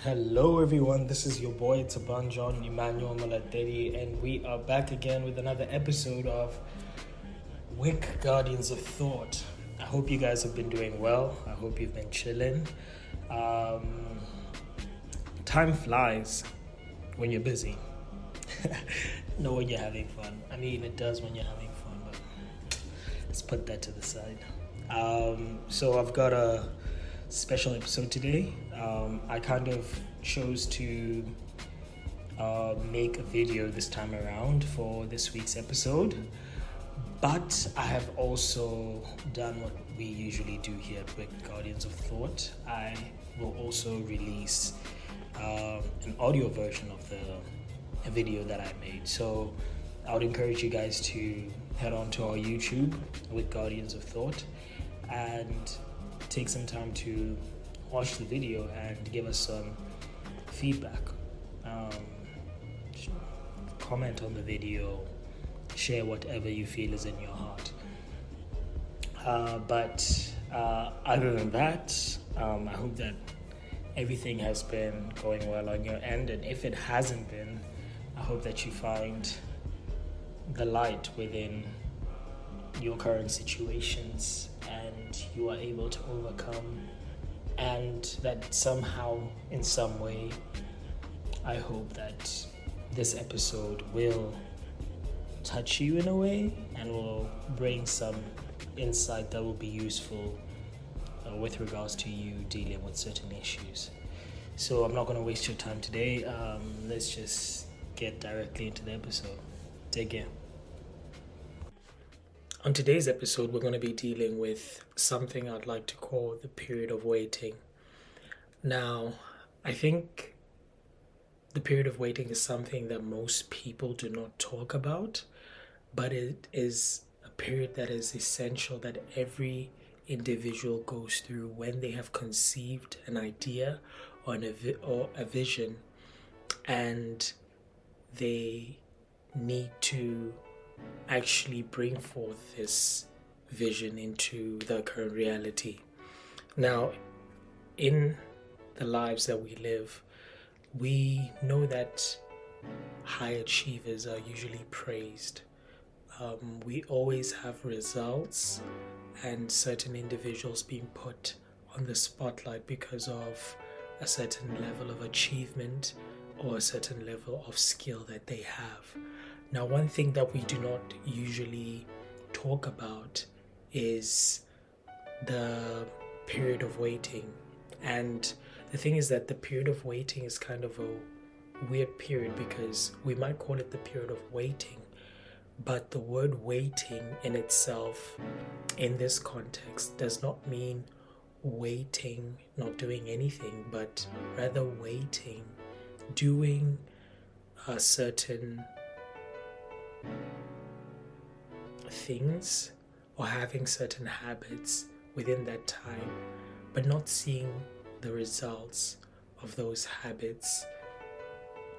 Hello everyone, this is your boy Tabanjon Emmanuel Maladeri, and we are back again with another episode of Wick Guardians of Thought. I hope you guys have been doing well. I hope you've been chilling. Time flies when you're busy. Not when you're having fun. I mean, it does when you're having fun, but let's put that to the side. So I've got a special episode today. I kind of chose to make a video this time around for this week's episode, but I have also done what we usually do here at Guardians of Thought. I will also release an audio version of the video that I made. So I would encourage you guys to head on to our YouTube with Guardians of Thought and take some time to watch the video and give us some feedback. Comment on the video, share whatever you feel is in your heart. But other than that, I hope that everything has been going well on your end, and if it hasn't been, I hope that you find the light within your current situations and you are able to overcome, and that somehow, in some way, I hope that this episode will touch you in a way and will bring some insight that will be useful with regards to you dealing with certain issues. So I'm not going to waste your time today. Let's just get directly into the episode. Take care. On today's episode, we're going to be dealing with something I'd like to call the period of waiting. Now, I think the period of waiting is something that most people do not talk about, but it is a period that is essential that every individual goes through when they have conceived an idea or a vision, and they need to actually bring forth this vision into the current reality. Now, in the lives that we live, we know that high achievers are usually praised. We always have results and certain individuals being put on the spotlight because of a certain level of achievement or a certain level of skill that they have. Now, one thing that we do not usually talk about is the period of waiting. And the thing is that the period of waiting is kind of a weird period because we might call it the period of waiting, but the word waiting in itself in this context does not mean waiting, not doing anything, but rather waiting, doing a certain things or having certain habits within that time, but not seeing the results of those habits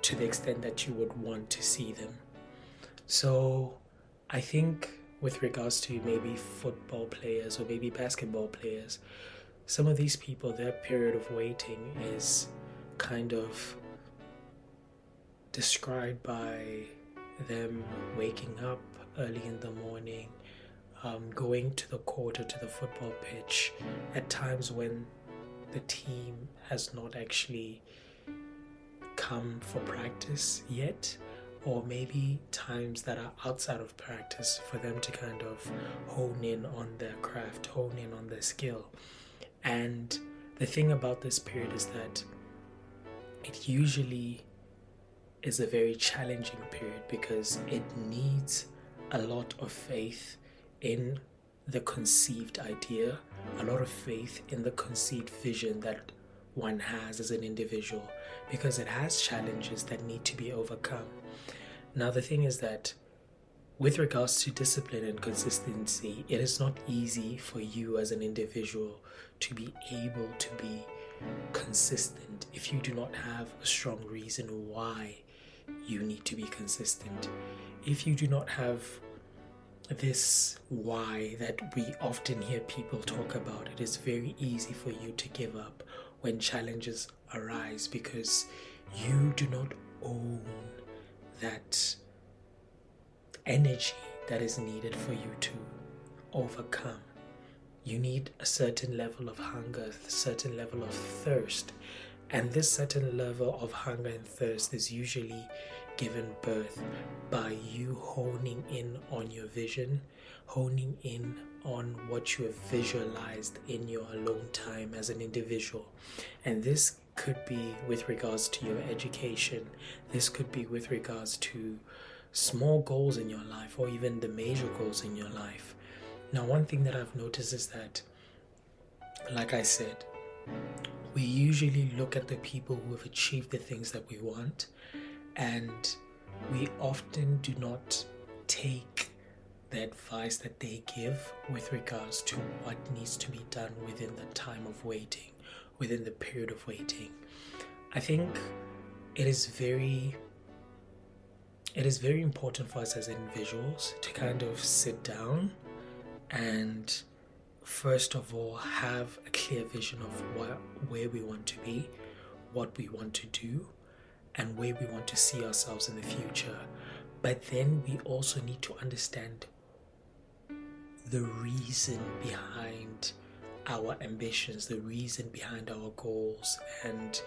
to the extent that you would want to see them. So I think with regards to maybe football players or maybe basketball players, some of these people, their period of waiting is kind of described by them waking up early in the morning, going to the court or to the football pitch at times when the team has not actually come for practice yet, or maybe times that are outside of practice for them to kind of hone in on their craft, hone in on their skill. And the thing about this period is that it usually is a very challenging period because it needs a lot of faith in the conceived idea, a lot of faith in the conceived vision that one has as an individual, because it has challenges that need to be overcome. Now, the thing is that with regards to discipline and consistency, it is not easy for you as an individual to be able to be consistent if you do not have a strong reason why you need to be consistent. If you do not have this why that we often hear people talk about, it is very easy for you to give up when challenges arise, because you do not own that energy that is needed for you to overcome. You need a certain level of hunger, a certain level of thirst. And this certain level of hunger and thirst is usually given birth by you honing in on your vision, honing in on what you have visualized in your alone time as an individual. And this could be with regards to your education. This could be with regards to small goals in your life, or even the major goals in your life. Now, one thing that I've noticed is that, like I said, we usually look at the people who have achieved the things that we want, and we often do not take the advice that they give with regards to what needs to be done within the time of waiting, within the period of waiting. I think it is very important for us as individuals to kind of sit down and first of all have a clear vision of where we want to be, what we want to do, and where we want to see ourselves in the future. But then we also need to understand the reason behind our ambitions, the reason behind our goals, and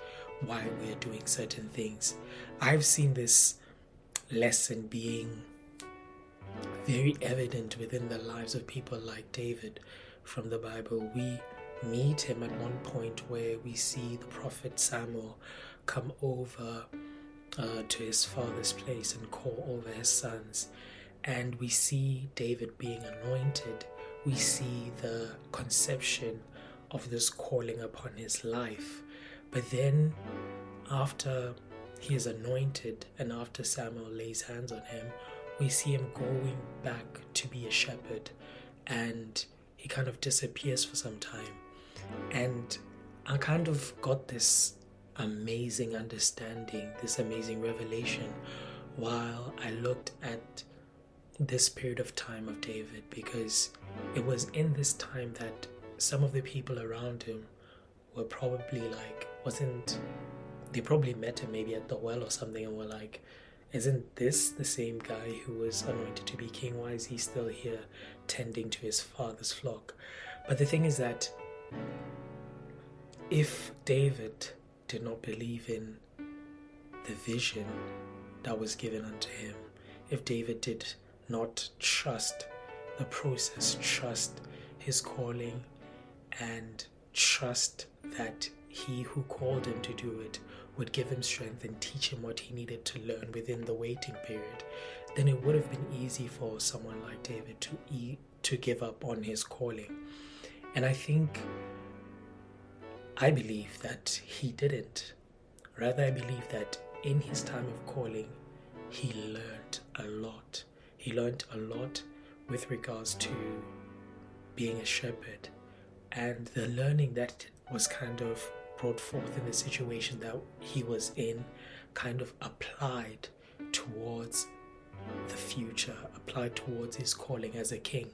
why we are doing certain things. I've seen this lesson being very evident within the lives of people like David from the Bible. We meet him at one point where we see the prophet Samuel come over to his father's place and call over his sons, and we see David being anointed. We see the conception of this calling upon his life. But then after he is anointed and after Samuel lays hands on him, we see him going back to be a shepherd, and he kind of disappears for some time. And I kind of got this amazing understanding, this amazing revelation while I looked at this period of time of David, because it was in this time that some of the people around him were probably like, they probably met him maybe at the well or something and were like, isn't this the same guy who was anointed to be king? Why is he still here tending to his father's flock? But the thing is that if David did not believe in the vision that was given unto him, if David did not trust the process, trust his calling, and trust that he who called him to do it would give him strength and teach him what he needed to learn within the waiting period, then it would have been easy for someone like David to give up on his calling. And I believe that he didn't. Rather, I believe that in his time of calling, he learned a lot. He learned a lot with regards to being a shepherd, and the learning that was kind of brought forth in the situation that he was in kind of applied towards the future, applied towards his calling as a king.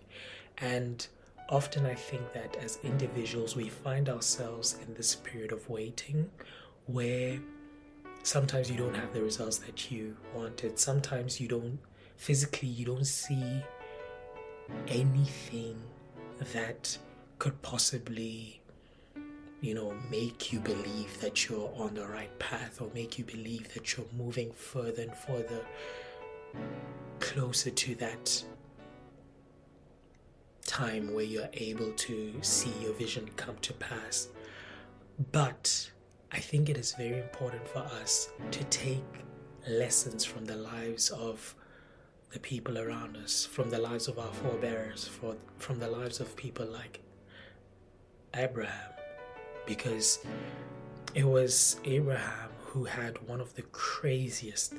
And often I think that as individuals we find ourselves in this period of waiting where sometimes you don't have the results that you wanted. Sometimes you don't see anything that could possibly make you believe that you're on the right path, or make you believe that you're moving further and further closer to that time where you're able to see your vision come to pass. But I think it is very important for us to take lessons from the lives of the people around us, from the lives of our forebears, from the lives of people like Abraham, because it was Abraham who had one of the craziest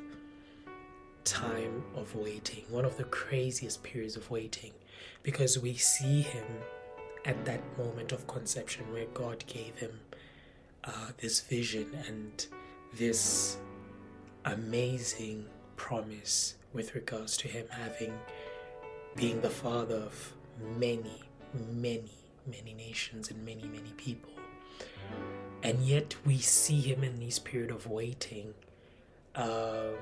time of waiting, one of the craziest periods of waiting, because we see him at that moment of conception where God gave him this vision and this amazing promise with regards to him being the father of many nations and many people. And yet we see him in this period of waiting, um,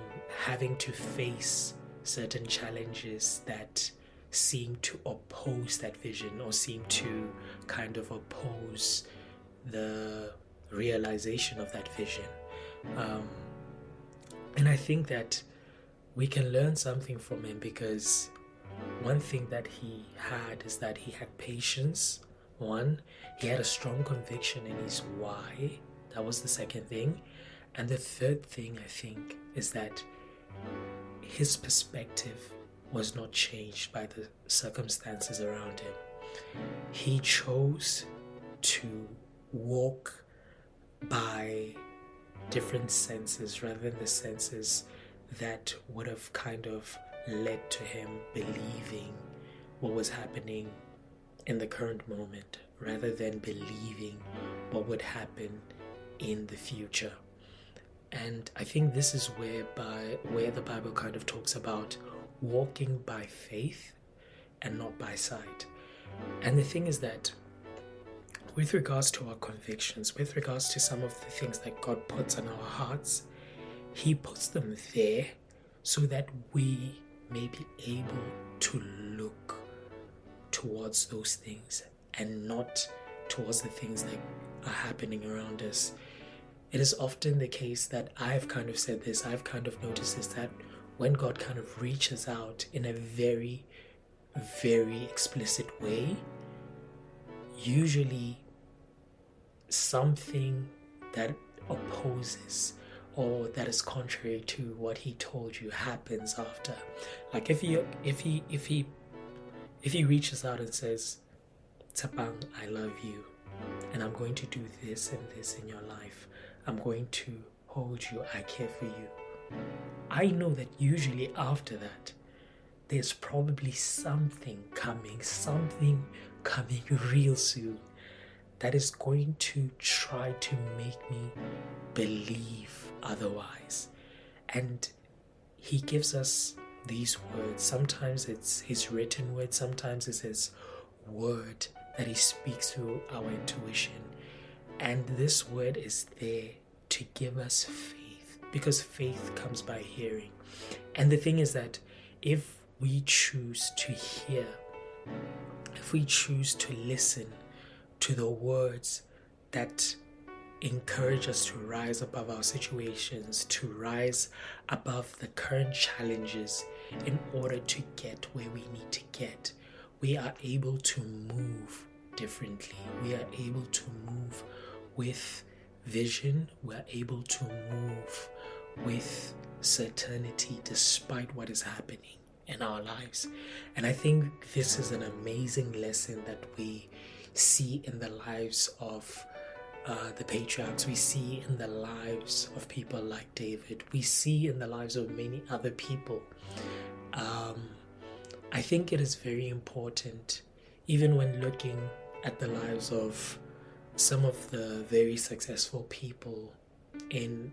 having to face certain challenges that seem to oppose that vision, or seem to kind of oppose the realization of that vision. Um, and I think that we can learn something from him, because one thing that he had is that he had patience. One, he had a strong conviction in his why. That was the second thing. And the third thing, I think, is that his perspective was not changed by the circumstances around him. He chose to walk by different senses rather than the senses that would have kind of led to him believing what was happening in the current moment, rather than believing what would happen in the future. And I think this is where the Bible kind of talks about walking by faith and not by sight. And the thing is that with regards to our convictions, with regards to some of the things that God puts on our hearts, he puts them there so that we may be able to look towards those things and not towards the things that are happening around us. It is often the case that I've kind of said this, I've kind of noticed this, that when God kind of reaches out in a very, very explicit way, usually something that opposes or that is contrary to what he told you happens after. Like if he reaches out and says, Tsapang, I love you, and I'm going to do this and this in your life, I'm going to hold you, I care for you, I know that usually after that there's probably something coming real soon that is going to try to make me believe otherwise. And he gives us these words. Sometimes it's his written word, sometimes it's his word that he speaks through our intuition. And this word is there to give us faith, because faith comes by hearing. And the thing is that if we choose to hear, if we choose to listen to the words that encourage us to rise above our situations, to rise above the current challenges in order to get where we need to get, we are able to move differently. We are able to move with vision. We are able to move with certainty despite what is happening in our lives. And I think this is an amazing lesson that we see in the lives of the patriarchs. We see in the lives of people like David. We see in the lives of many other people. I think it is very important, even when looking at the lives of some of the very successful people in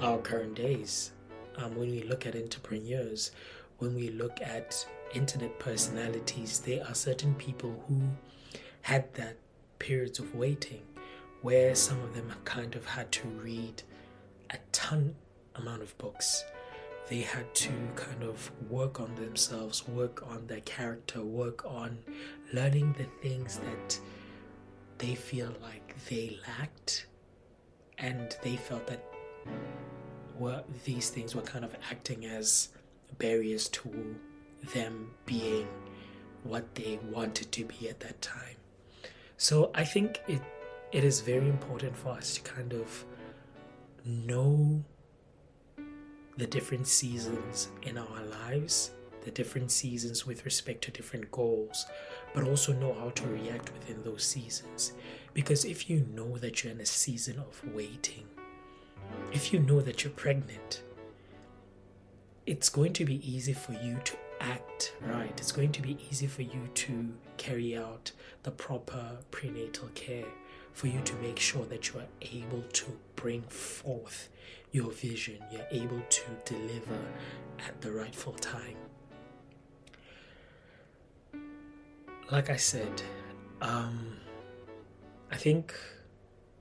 our current days. When we look at entrepreneurs, when we look at internet personalities, there are certain people who had that periods of waiting where some of them kind of had to read a ton amount of books. They had to kind of work on themselves, work on their character, work on learning the things that they feel like they lacked, and they felt that these things were kind of acting as barriers to them being what they wanted to be at that time. So I think it is very important for us to kind of know the different seasons in our lives, the different seasons with respect to different goals, but also know how to react within those seasons. Because if you know that you're in a season of waiting, if you know that you're pregnant, it's going to be easy for you to act right. It's going to be easy for you to carry out the proper prenatal care, for you to make sure that you are able to bring forth your vision, you're able to deliver at the rightful time. Like I said, I think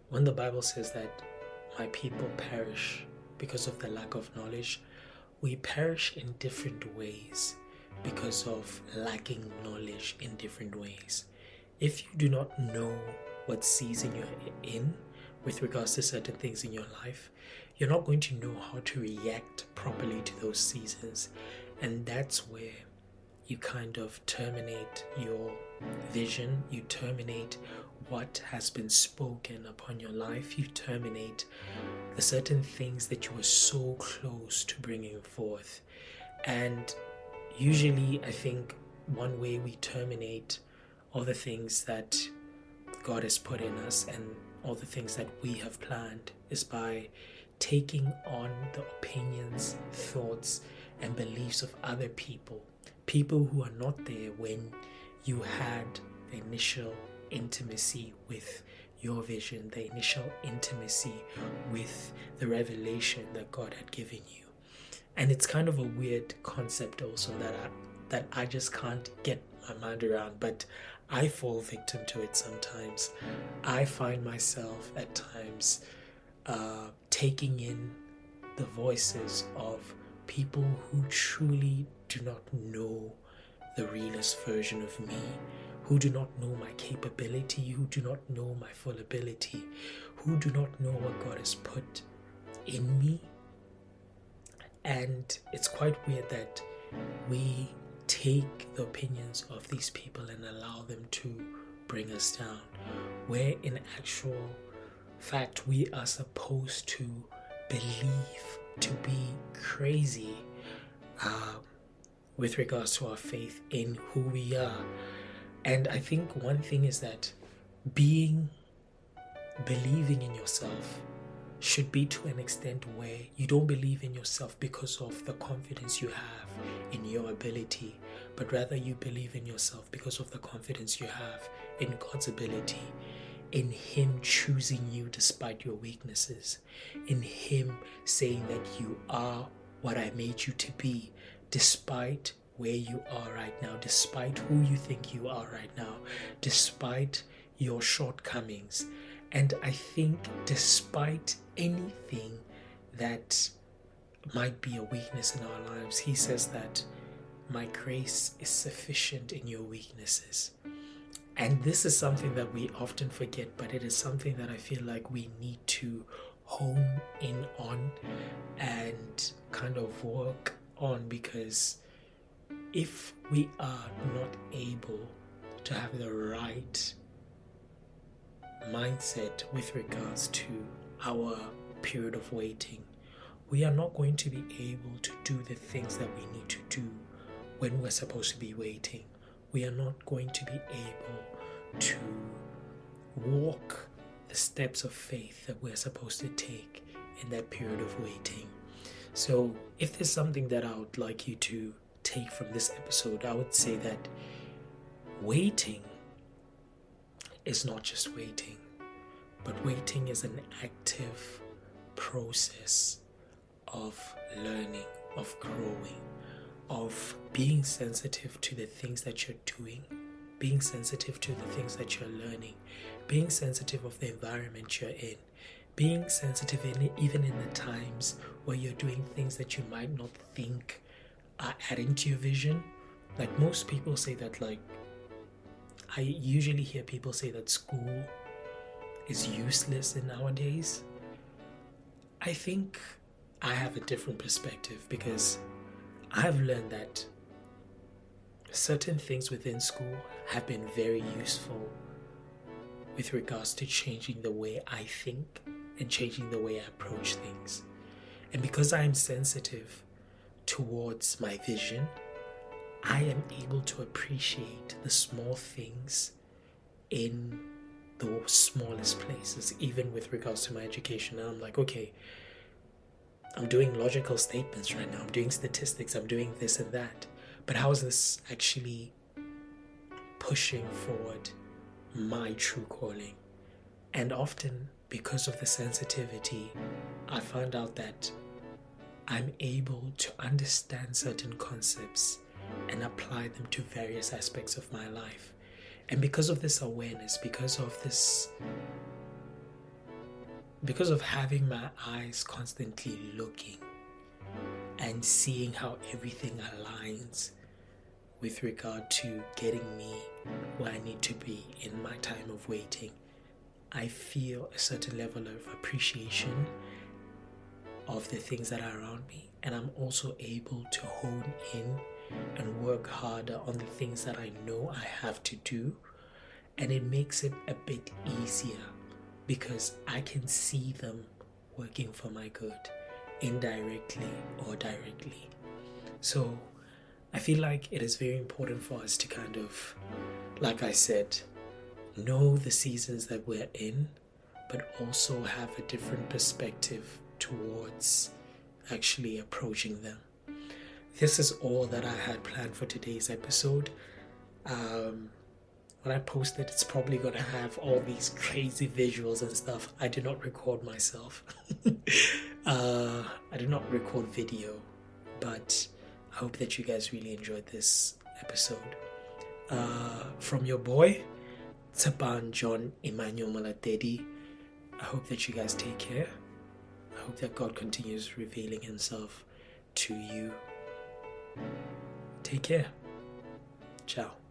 when the Bible says that my people perish because of the lack of knowledge, we perish in different ways because of lacking knowledge in different ways. If you do not know what season you're in with regards to certain things in your life, you're not going to know how to react properly to those seasons. And that's where you kind of terminate your vision, you terminate what has been spoken upon your life, you terminate the certain things that you were so close to bringing forth. And usually, I think one way we terminate all the things that God has put in us and all the things that we have planned is by taking on the opinions, thoughts, and beliefs of other people who are not there when you had the initial intimacy with your vision, the initial intimacy with the revelation that God had given you. And it's kind of a weird concept also that I just can't get my mind around, but I fall victim to it sometimes. I find myself at times taking in the voices of people who truly do not know the realest version of me, who do not know my capability, who do not know my full ability, who do not know what God has put in me. And it's quite weird that we take the opinions of these people and allow them to bring us down, where in actual fact we are supposed to believe, to be crazy with regards to our faith in who we are. And I think one thing is that believing in yourself should be to an extent where you don't believe in yourself because of the confidence you have in your ability, but rather you believe in yourself because of the confidence you have in God's ability, in Him choosing you despite your weaknesses, in Him saying that you are what I made you to be, despite where you are right now, despite who you think you are right now, despite your shortcomings. And I think despite anything that might be a weakness in our lives, He says that my grace is sufficient in your weaknesses. And this is something that we often forget, but it is something that I feel like we need to hone in on and kind of work on, because if we are not able to have the right mindset with regards to our period of waiting, we are not going to be able to do the things that we need to do when we're supposed to be waiting. We are not going to be able to walk the steps of faith that we're supposed to take in that period of waiting. So if there's something that I would like you to take from this episode, I would say that waiting is not just waiting, but waiting is an active process of learning, of growing, of being sensitive to the things that you're doing, being sensitive to the things that you're learning, being sensitive of the environment you're in, being sensitive even in the times where you're doing things that you might not think are adding to your vision. Like most people say that, like, I usually hear people say that school is useless in nowadays. I think I have a different perspective, because I have learned that certain things within school have been very useful with regards to changing the way I think and changing the way I approach things. And because I am sensitive towards my vision, I am able to appreciate the small things in the smallest places, even with regards to my education. And I'm like, okay, I'm doing logical statements right now, I'm doing statistics, I'm doing this and that, but how is this actually pushing forward my true calling? And often, because of the sensitivity, I found out that I'm able to understand certain concepts and apply them to various aspects of my life. And because of this awareness, because of this because of having my eyes constantly looking and seeing how everything aligns with regard to getting me where I need to be in my time of waiting, I feel a certain level of appreciation of the things that are around me, and I'm also able to hone in and work harder on the things that I know I have to do, and it makes it a bit easier because I can see them working for my good, indirectly or directly. So I feel like it is very important for us to kind of, like I said, know the seasons that we're in, but also have a different perspective towards actually approaching them. This is all that I had planned for today's episode. When I post it, it's probably going to have all these crazy visuals and stuff. I do not record myself. I do not record video, but I hope that you guys really enjoyed this episode. From your boy, Taban John Emmanuel Maladedi, I hope that you guys take care. I hope that God continues revealing himself to you. Take care. Ciao.